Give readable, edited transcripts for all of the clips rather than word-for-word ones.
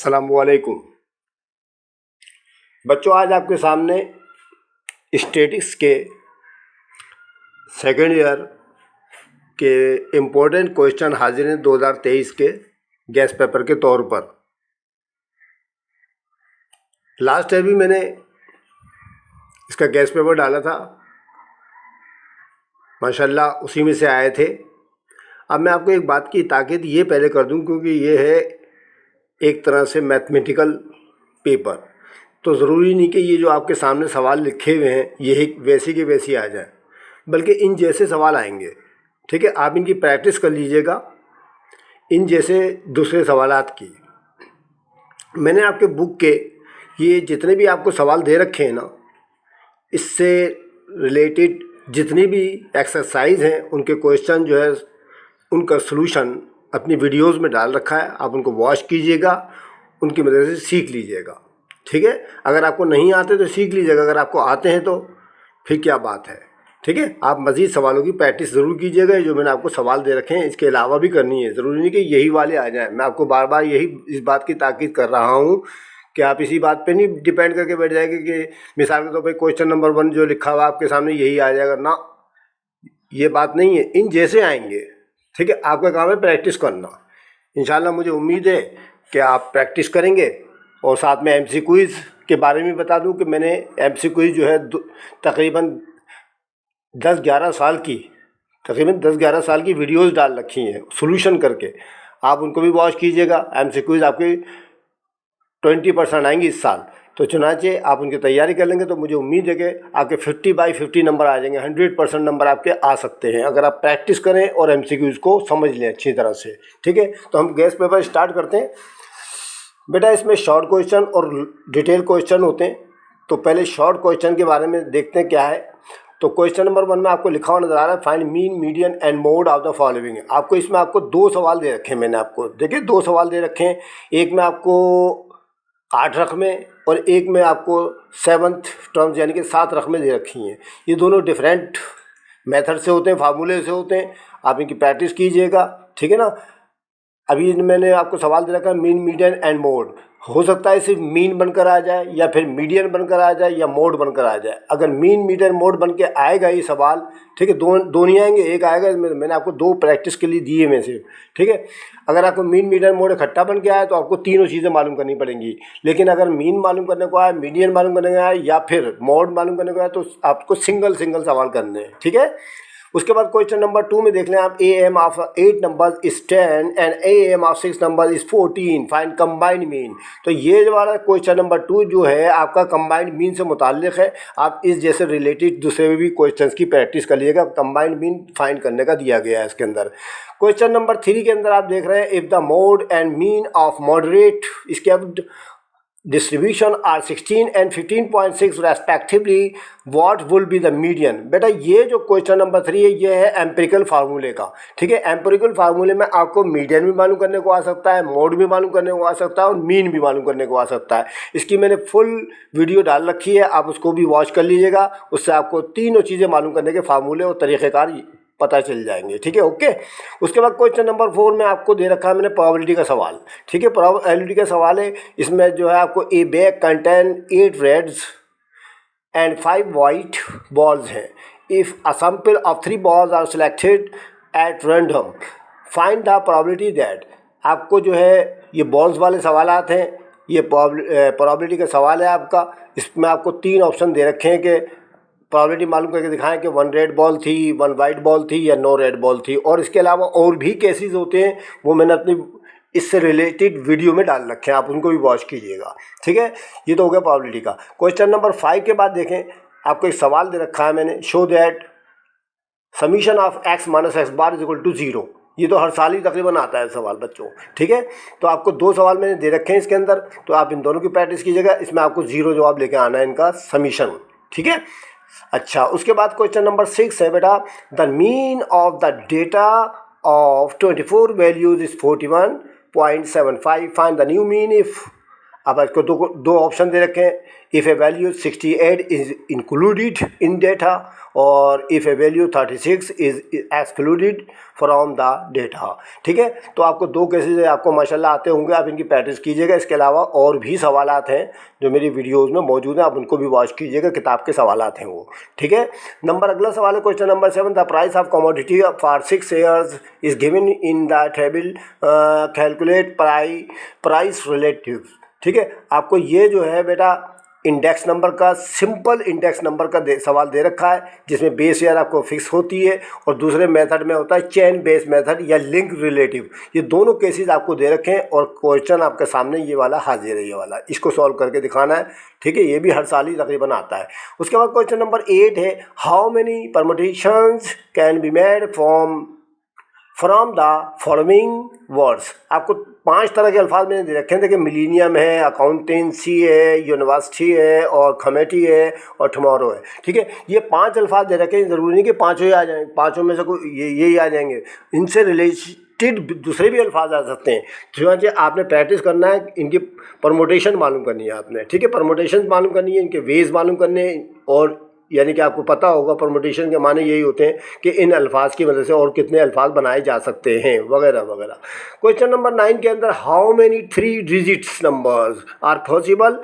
अस्सलामुअलैकुम बच्चों, आज आपके सामने स्टैटिक्स के सेकेंड ईयर के इम्पोर्टेंट क्वेश्चन हाजिर हैं 2023 के गैस पेपर के तौर पर। लास्ट ईयर भी मैंने इसका गैस पेपर डाला था, माशाल्लाह उसी में से आए थे। अब मैं आपको एक बात की ताकीद ये पहले कर दूं, क्योंकि ये है एक तरह से मैथमेटिकल पेपर, तो ज़रूरी नहीं कि ये जो आपके सामने सवाल लिखे हुए हैं यही वैसी के वैसी आ जाए, बल्कि इन जैसे सवाल आएंगे। ठीक है, आप इनकी प्रैक्टिस कर लीजिएगा, इन जैसे दूसरे सवालात की। मैंने आपके बुक के ये जितने भी आपको सवाल दे रखे हैं ना, इससे रिलेटेड जितनी भी एक्सरसाइज हैं उनके क्वेश्चन जो है उनका सलूशन अपनी वीडियोस में डाल रखा है। आप उनको वॉच कीजिएगा, उनकी मदद से सीख लीजिएगा। ठीक है, अगर आपको नहीं आते तो सीख लीजिएगा, अगर आपको आते हैं तो फिर क्या बात है। ठीक है, आप मज़ीद सवालों की प्रैक्टिस ज़रूर कीजिएगा। जो मैंने आपको सवाल दे रखे हैं इसके अलावा भी करनी है, ज़रूरी नहीं कि यही वाले आ जाएँ। मैं आपको बार बार यही इस बात की ताकीद कर रहा हूँ कि आप इसी बात पे नहीं डिपेंड करके बैठ जाएंगे कि मिसाल के तौर पर क्वेश्चन नंबर 1 जो लिखा हुआ आपके सामने यही आ जाएगा ना, ये बात नहीं है। इन जैसे आएंगे। ठीक है, आपका काम है प्रैक्टिस करना। इंशाल्लाह मुझे उम्मीद है कि आप प्रैक्टिस करेंगे। और साथ में एमसी क्विज़ के बारे में बता दूं कि मैंने एमसी क्विज़ जो है तकरीबन 10-11 साल की वीडियोस डाल रखी हैं सॉल्यूशन करके। आप उनको भी वॉच कीजिएगा। एमसी क्विज़ आपकी 20% आएंगी इस साल, तो चुनाचे आप उनकी तैयारी कर लेंगे तो मुझे उम्मीद है कि आपके 50/50 नंबर आ जाएंगे। 100% नंबर आपके आ सकते हैं अगर आप प्रैक्टिस करें और एमसीक्यूज़ को समझ लें अच्छी तरह से। ठीक है, तो हम गैस पेपर स्टार्ट करते हैं। बेटा, इसमें शॉर्ट क्वेश्चन और डिटेल क्वेश्चन होते हैं। तो पहले शॉर्ट क्वेश्चन के बारे में देखते हैं क्या है। तो क्वेश्चन नंबर 1 में आपको लिखा हुआ नजर आ रहा है, find mean, median and mode of the following. आपको इसमें आपको 2 सवाल दे रखे हैं। मैंने आपको देखिए 2 सवाल दे रखे हैं, एक में आपको 8 रकमें और एक में आपको 7th टर्म्स यानी कि 7 रकमें दे रखी हैं। ये दोनों डिफरेंट मेथड से होते हैं, फार्मूले से होते हैं। आप इनकी प्रैक्टिस कीजिएगा। ठीक है ना। अभी मैंने आपको सवाल दे रखा है मीन, मीडियन एंड मोड। हो सकता है सिर्फ मीन बनकर आ जाए या फिर मीडियन बनकर आ जाए या मोड बनकर आ जाए। अगर मीन, मीडियन, मोड बन के आएगा ये सवाल, ठीक है, दो नहीं आएंगे, एक आएगा। मैंने आपको 2 प्रैक्टिस के लिए दिए में से। ठीक है, अगर आपको मीन, मीडियन, मोड इकट्ठा बन के आए तो आपको तीनों चीज़ें मालूम करनी पड़ेंगी। लेकिन अगर मीन मालूम करने को आए, मीडियन मालूम करने को आए या फिर मोड मालूम करने को आए तो आपको सिंगल सवाल करने हैं। ठीक है, उसके बाद क्वेश्चन नंबर 2 में देख लें आप, AM of 8 numbers is 10 and AM of 6 number is 14, find combined mean. तो ये जो वाला क्वेश्चन नंबर 2 जो है आपका कंबाइंड मीन से मुताल्लिक है। आप इस जैसे रिलेटेड दूसरे भी क्वेश्चंस की प्रैक्टिस कर लीजिएगा। कंबाइंड मीन फाइंड करने का दिया गया है इसके अंदर। क्वेश्चन नंबर 3 के अंदर आप देख रहे हैं, if the mode and mean of moderate इसके distribution are 16 and 15.6 respectively, what will be the median। बेटा, ये जो क्वेश्चन नंबर 3 है ये है एम्पिरिकल फार्मूले का। ठीक है, एम्पिरिकल फार्मूले में आपको मीडियन भी मालूम करने को आ सकता है, मोड भी मालूम करने को आ सकता है और मीन भी मालूम करने को आ सकता है। इसकी मैंने फुल वीडियो डाल रखी है, आप उसको भी वॉच कर लीजिएगा। उससे आपको तीनों चीज़ें मालूम करने के फार्मूले और तरीक़ेकार पता चल जाएंगे। ठीक है, ओके। उसके बाद क्वेश्चन नंबर 4 में आपको दे रखा है मैंने प्रोबेबिलिटी का सवाल। ठीक है, प्रोबेबिलिटी का सवाल है। इसमें जो है आपको a bag contain 8 reds and 5 white balls हैं। If a sample of 3 balls are selected at random, find the probability that. आपको जो है ये बॉल्स वाले सवालात हैं, ये प्रोबेबिलिटी का सवाल है आपका। इसमें आपको 3 ऑप्शन दे रखे हैं कि प्रोबेबिलिटी मालूम करके दिखाएं कि 1 रेड बॉल थी, 1 वाइट बॉल थी या नो रेड बॉल थी। और इसके अलावा और भी केसेस होते हैं, वो मैंने अपनी इससे रिलेटेड वीडियो में डाल रखे हैं, आप उनको भी वॉच कीजिएगा। ठीक है, ये तो हो गया प्रोबेबिलिटी का। क्वेश्चन नंबर 5 के बाद देखें, आपको एक सवाल दे रखा है मैंने, show that summation of x minus x bar is equal to 0। ये तो हर साल ही तकरीबन आता है सवाल बच्चों। ठीक है, तो आपको 2 सवाल मैंने दे रखे हैं इसके अंदर, तो आप इन दोनों की प्रैक्टिस कीजिएगा। इसमें आपको 0 जवाब लेके आना है इनका समीशन। ठीक है, अच्छा। उसके बाद क्वेश्चन नंबर 6 है बेटा, the mean of the data of 24 values is 41.75, find the new mean if अब इसको दो ऑप्शन दे रखे हैं, if a value 68 is included in data और if a value 36 is excluded from the data. ठीक है, तो आपको दो केसेस आपको माशाल्लाह आते होंगे, आप इनकी प्रैक्टिस कीजिएगा। इसके अलावा और भी सवालात हैं जो मेरी वीडियोज़ में मौजूद हैं, आप उनको भी वॉच कीजिएगा, किताब के सवालात हैं वो। ठीक है, अगला सवाल है question number 7, the price of commodity for 6 years is given in the table, calculate price relative. ठीक है, आपको ये जो है बेटा इंडेक्स नंबर का, सिंपल इंडेक्स नंबर का सवाल दे रखा है, जिसमें बेस ईयर आपको फिक्स होती है और दूसरे मेथड में होता है चेन बेस मेथड या लिंक रिलेटिव। ये दोनों केसेस आपको दे रखे हैं और क्वेश्चन आपके सामने ये वाला हाजिर है, ये वाला, इसको सॉल्व करके दिखाना है। ठीक है, ये भी हर साल ही तकरीबन आता है। उसके बाद क्वेश्चन नंबर 8 है, how many permutations can be made from the following words. आपको 5 तरह के अल्फाज मैंने दे रखे हैं। देखिए, मिलीनियम है, अकाउंटेंसी है, यूनिवर्सिटी है और कमेटी है और टुमारो है। ठीक है, ये 5 अल्फाज दे रखे हैं, ज़रूरी नहीं कि पाँचों ही आ जाएंगे, पाँचों में से कोई यही आ जाएंगे, इनसे रिलेटेड दूसरे भी अल्फाज आ सकते हैं। जो आपने प्रैक्टिस करना है, इनकी परमुटेशन मालूम करनी है आपने। ठीक है, परमुटेशन मालूम करनी है, इनके वेज मालूम करने हैं, और यानी कि आपको पता होगा परमुटेशन के माने यही होते हैं कि इन अल्फाज की वजह से और कितने अल्फाज बनाए जा सकते हैं, वगैरह वगैरह। क्वेश्चन नंबर 9 के अंदर, how many 3 digits numbers are possible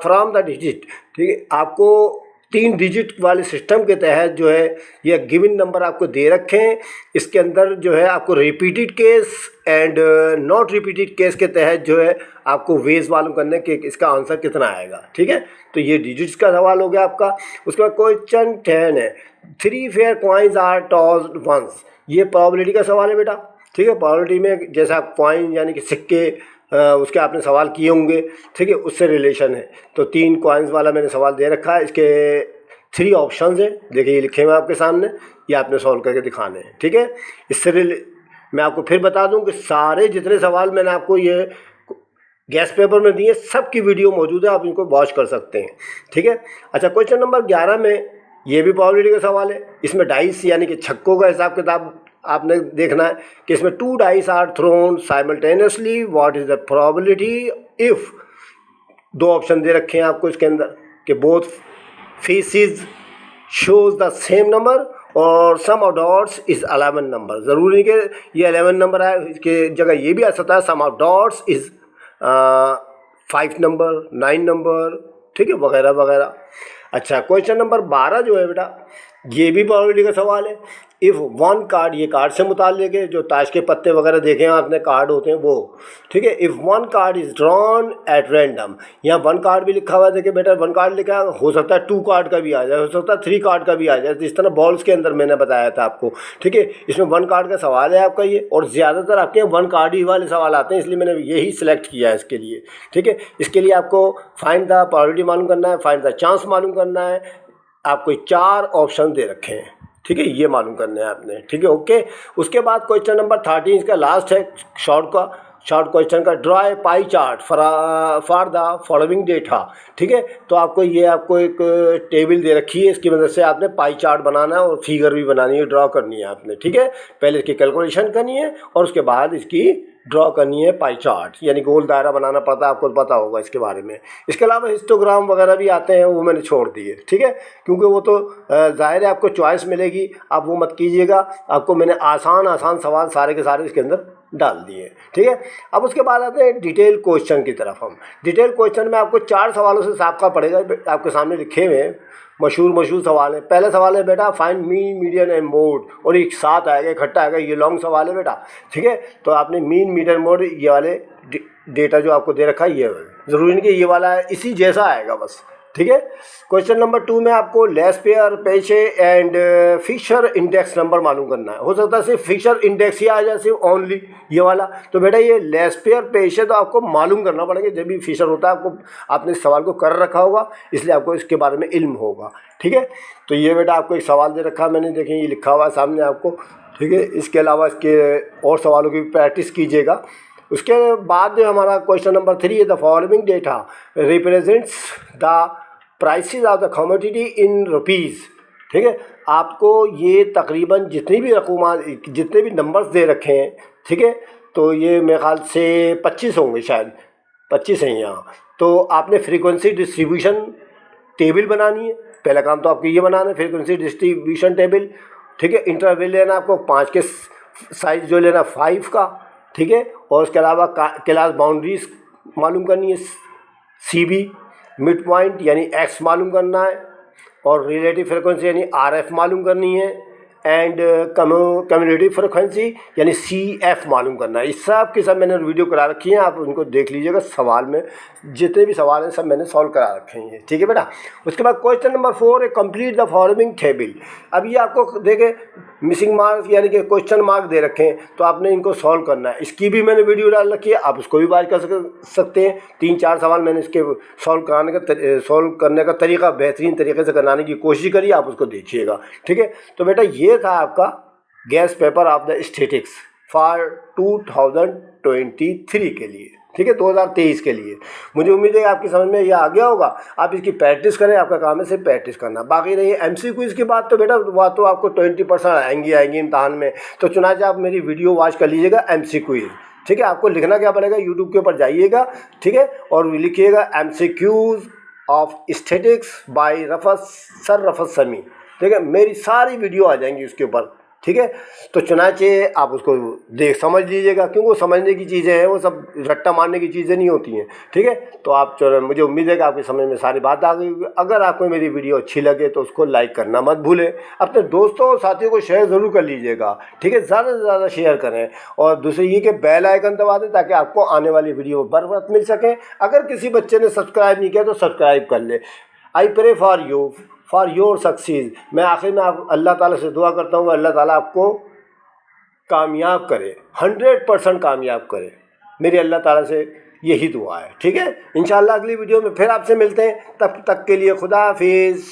from the digit. ठीक है, आपको 3 डिजिट वाले सिस्टम के तहत जो है ये गिवन नंबर आपको दे रखे हैं। इसके अंदर जो है आपको repeated case and not repeated case के तहत जो है आपको वेज मालूम करने के इसका आंसर कितना आएगा। ठीक है, तो ये डिजिट्स का सवाल हो गया आपका। उसके बाद क्वेश्चन 10 है, 3 fair coins are tossed once. ये प्रोबेबिलिटी का सवाल है बेटा। ठीक है, प्रोबेबिलिटी में जैसा कॉइन यानी कि सिक्के उसके आपने सवाल किए होंगे। ठीक है, उससे रिलेशन है। तो 3 कॉइन्स वाला मैंने सवाल दे रखा है, इसके 3 ऑप्शंस हैं, देखिए ये लिखे हुए हैं आपके सामने, ये आपने सॉल्व करके दिखाने हैं। ठीक है, इससे मैं आपको फिर बता दूं कि सारे जितने सवाल मैंने आपको ये गैस पेपर में दिए, सब की वीडियो मौजूद है, आप इनको वॉच कर सकते हैं। ठीक है, अच्छा, क्वेश्चन नंबर 11 में ये भी प्रोबेबिलिटी का सवाल है। इसमें डाइस यानी कि छक्कों का हिसाब किताब आपने देखना है कि इसमें 2 dice are thrown simultaneously, what is the probability if. 2 option दे रखे हैं आपको इसके अंदर कि both faces shows the same number और sum of dots is 11 number. ज़रूरी नहीं कि ये 11 नंबर है, इसके जगह ये भी आ सकता है sum of dots is 5 number, 9 number. ठीक है, वगैरह वगैरह। अच्छा, क्वेश्चन नंबर 12 जो है बेटा, ये भी प्रोबेबिलिटी का सवाल है। इफ़ 1 कार्ड, ये कार्ड से मुताल्लिक है, जो ताश के पत्ते वगैरह देखे हैं आपने, कार्ड होते हैं वो। ठीक है, if 1 card is drawn at random, यहाँ 1 कार्ड भी लिखा हुआ है, देखिए बेटा 1 कार्ड लिखा है, हो सकता है 2 कार्ड का भी आ जाए, हो सकता है 3 कार्ड का भी आ जाए, जिस तरह बॉल्स के अंदर मैंने बताया था आपको। ठीक है, इसमें 1 कार्ड का सवाल है आपका ये, और ज़्यादातर आपके 1 कार्ड ही वाले सवाल आते हैं, इसलिए मैंने यही सिलेक्ट किया है इसके लिए। ठीक है, इसके लिए आपको फाइंड द प्रोबेबिलिटी मालूम करना है, फाइंड द चांस मालूम करना है, आपको 4 ऑप्शन दे रखे हैं। ठीक है, ये मालूम करने हैं आपने। ठीक है, ओके। उसके बाद क्वेश्चन नंबर 13 इसका लास्ट है, शॉर्ट क्वेश्चन का, draw a pie chart for the following data. ठीक है, तो आपको एक टेबल दे रखी है, इसकी मदद से आपने पाई चार्ट बनाना है और फिगर भी बनानी है, ड्रॉ करनी है आपने। ठीक है, पहले इसकी कैलकुलेशन करनी है और उसके बाद इसकी ड्रॉ करनी है पाई चार्ट, यानी गोल दायरा बनाना पड़ता है, आपको पता होगा इसके बारे में। इसके अलावा हिस्टोग्राम वगैरह भी आते हैं, वो मैंने छोड़ दिए। ठीक है, क्योंकि वो तो ज़ाहिर है आपको चॉइस मिलेगी, आप वो मत कीजिएगा। आपको मैंने आसान सवाल सारे के सारे इसके अंदर डाल दिए। ठीक है, अब उसके बाद आते हैं डिटेल क्वेश्चन की तरफ। हम डिटेल क्वेश्चन में आपको 4 सवालों से साबका पड़ेगा, आपके सामने लिखे हुए हैं, मशहूर सवाल है। पहला सवाल है बेटा, find mean median and mode, और एक साथ आएगा, इकट्ठा आएगा, ये लॉन्ग सवाल है बेटा। ठीक है, तो आपने मीन मीडियन मोड ये वाले डेटा जो आपको दे रखा है, ये ज़रूरी नहीं कि ये वाला है, इसी जैसा आएगा बस। ठीक है, क्वेश्चन नंबर 2 में आपको लेस्पेयर पेशे एंड फिशर इंडेक्स नंबर मालूम करना है। हो सकता है सिर्फ फिशर इंडेक्स ही आ जाए, सिर्फ ओनली ये वाला। तो बेटा ये लेस्पेयर पेशे तो आपको मालूम करना पड़ेगा, जब भी फिशर होता है आपको, आपने इस सवाल को कर रखा होगा, इसलिए आपको इसके बारे में इल्म होगा। ठीक है, तो ये बेटा आपको एक सवाल दे रखा है मैंने, देखें ये लिखा हुआ है सामने आपको। ठीक है, इसके अलावा इसके और सवालों की भी प्रैक्टिस कीजिएगा। उसके बाद जो हमारा क्वेश्चन नंबर 3 है, the following data represents the prices of the commodity in rupees. ठीक है, आपको ये तकरीबन जितनी भी रकूमात, जितने भी नंबर्स दे रखे हैं, ठीक है, तो ये मेरे ख्याल से 25 होंगे शायद। 25 है यहाँ। तो आपने फ्रीक्वेंसी डिस्ट्रीब्यूशन टेबल बनानी है। पहला काम तो आपको ये बनाना है, फ्रीक्वेंसी डिस्ट्रीब्यूशन टेबल, ठीक है। इंटरवल लेना आपको 5 के साइज जो लेना 5 का, ठीक है। और उसके अलावा क्लास बाउंड्रीज मालूम करनी है, CB मिड पॉइंट यानी X मालूम करना है, और रिलेटिव फ्रिक्वेंसी यानी RF मालूम करनी है, एंड कम्युनिटी फ्रिक्वेंसी यानी CF मालूम करना है। इस सब की सब मैंने वीडियो करा रखी है, आप उनको देख लीजिएगा। सवाल में जितने भी सवाल हैं सब मैंने सॉल्व करा रखे हैं, ठीक है बेटा। उसके बाद क्वेश्चन नंबर 4 है कंप्लीट द फॉलोइंग टेबल। अब ये आपको देखे मिसिंग मार्क्स यानी कि क्वेश्चन मार्क दे रखे हैं, तो आपने इनको सॉल्व करना है। इसकी भी मैंने वीडियो डाल रखी है, आप उसको भी बात कर सकते हैं। 3-4 सवाल मैंने इसके सॉल्व करने का तरीका बेहतरीन तरीके से कराने की कोशिश करी, आप उसको देखिएगा, ठीक है। तो बेटा ये था आपका gas paper of the statics for 2023 के लिए, ठीक है, 2023 के लिए। मुझे उम्मीद है आपकी समझ में ये आ गया होगा। आप इसकी प्रैक्टिस करें, आपका काम है सिर्फ प्रैक्टिस करना। बाकी रही MCQ की बात, तो बेटा वह तो आपको 20% आएंगी इम्तहान में, तो चुनाचे आप मेरी वीडियो वॉच कर लीजिएगा MCQ, ठीक है। आपको लिखना क्या पड़ेगा, यूट्यूब के ऊपर जाइएगा, ठीक है, और लिखिएगा MCQs of statics by sir Rafat Sami, ठीक है। मेरी सारी वीडियो आ जाएंगी उसके ऊपर, ठीक है। तो चुनाचे आप उसको समझ लीजिएगा, क्योंकि वो समझने की चीज़ें हैं, वो सब रट्टा मारने की चीज़ें नहीं होती हैं, ठीक है। तो आप चलो, मुझे उम्मीद है कि आपकी समझ में सारी बात आ गई। अगर आपको मेरी वीडियो अच्छी लगे तो उसको लाइक करना मत भूलें, अपने दोस्तों और साथियों को शेयर ज़रूर कर लीजिएगा, ठीक है। ज़्यादा से ज़्यादा शेयर करें, और दूसरी ये कि बेल आइकन दबा दें ताकि आपको आने वाली वीडियो बर वक्त मिल सके। अगर किसी बच्चे ने सब्सक्राइब नहीं किया तो सब्सक्राइब कर ले। I pray for your succeed. मैं आखिर में आप अल्लाह ताला से दुआ करता हूँ, अल्लाह ताला आपको कामयाब करे, 100% कामयाब करे। मेरी अल्लाह ताला से यही दुआ है, ठीक है। इंशाअल्लाह अगली वीडियो में फिर आपसे मिलते हैं, तब तक के लिए खुदा हाफिज़।